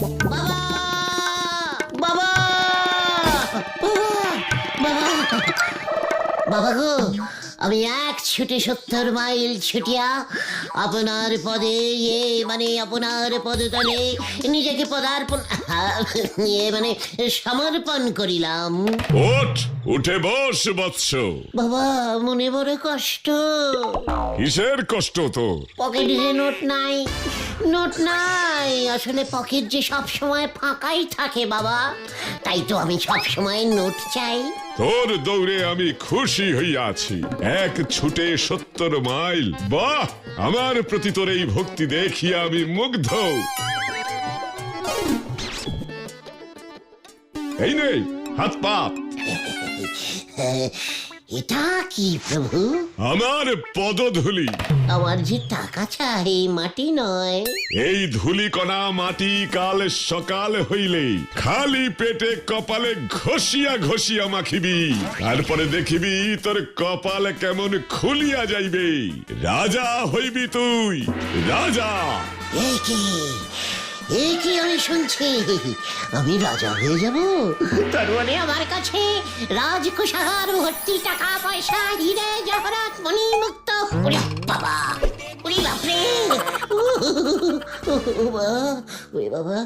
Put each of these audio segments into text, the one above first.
বাবা বাবা বাবা বাবা গো, আমি এক ছুটে 70 মাইল ছুটিয়া আপনার পদে আপনার পদতলে নিজেকে সমর্পণ করিলাম। উঠে বস বৎস। বাবা মনে বড় কষ্ট। কিসের কষ্ট তোর? পকেটে যে নোট নাই, আসলে পকেট যে সব সময় ফাঁকাই থাকে বাবা, তাই তো আমি সব সময় নোট চাই। তোর দৌড়ে আমি খুশি হইয়াছি। এক ছুটে 70 মাইল। বাহ, আমার প্রতি তোর এই ভক্তি দেখিয়া আমি মুগ্ধ। এই নে হাত পাত। এটা কি প্রভু? আমার পদধূলি। আমার যে টাকা চাই, মাটি নয়। এই ধূলি কণা মাটি কাল সকাল হইলে খালি পেটে কপালে ঘষিয়া ঘষিয়া মাখিবি, তারপরে দেখিবি তোর কপাল কেমন খুলিয়া যাইবে। রাজা হইবি তুই, রাজা। এই কি আমি শুনছি? আমি রাজা হয়ে যাব? তার মানে আমার কাছে রাজকোষাগার ভর্তি টাকা পয়সা, হিরে জহরত মণি মুক্ত। ওরে বাবা, ওরে বাপরে, ওরে বাবা,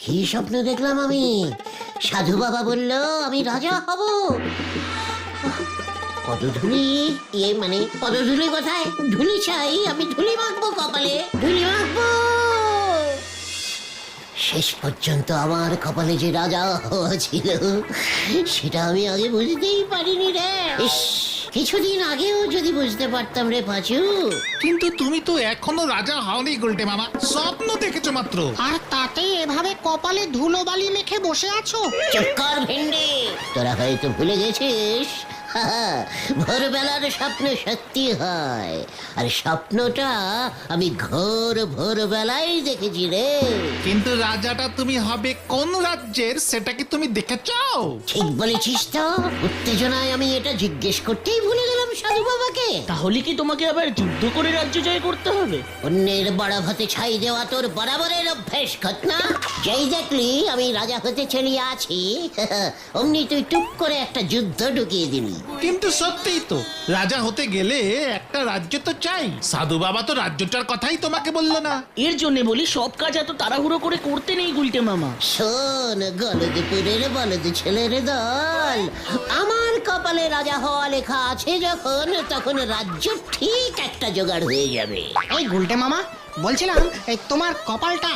কি স্বপ্ন দেখলাম আমি? সাধু বাবা বলল আমি রাজা হব। পদধূলি, পদধূলি কোথায়? ধুলি চাই, আমি ধুলি মাখবো কপালে, ধুলি মাখবো। শেষ পর্যন্ত আমার কপালে যে রাজা হওয়া ছিল সেটা আমি আগে বুঝতেই পারিনি রে। কিছুদিন আগেও যদি বুঝতে পারতাম রে পাঁচু। কিন্তু তুমি তো এখনো রাজা হওনি গুলটে মামা, স্বপ্ন দেখেছো মাত্র। আর তাতে এভাবে কপালে ধুলো বালি মেখে বসে আছো। চুপ কর ভেন্ডে, তোরা হয়তো ভুলে গেছিস ভোরবেলার স্বপ্ন সত্যি হয়, আর স্বপ্নটা আমি ভোরবেলায় দেখেছি রে। কিন্তু রাজাটা তুমি হবে কোন রাজ্যের সেটা কি তুমি দেখেছো? ঠিক বলেছিস তো, উত্তেজনায় আমি এটা জিজ্ঞেস করতেই ভুলে গেলাম সাধু বাবাকে। তাহলে কি তোমাকে আবার যুদ্ধ করে রাজ্য জয় করতে হবে? অন্যের বড় ভাতে ছাই দেওয়া তোর বরাবরের অভ্যেস ঘটনা। যেই দেখলি আমি রাজা হতে চলিয়ে আছি অমনি তুই টুক করে একটা যুদ্ধ ঢুকিয়ে দিলি। কিন্তু সত্যিই তো, রাজা হতে গেলে একটা রাজ্য তো চাই। সাধু বাবা তো রাজ্যটার কথাই তোমাকে বললো না। এর জন্য বলি সব কাজ এত তাড়াহুড়ো করে করতে নেই গুলটে মামা। শোন গলদপুরের বলদ ছেলের দল, আমার কপালে রাজা হওয়া লেখা আছে যখন, তখন রাজ্য ঠিক একটা জোগাড় হয়ে যাবে। এই গুলটে মামা, বলছিলাম এই তোমার কপালটা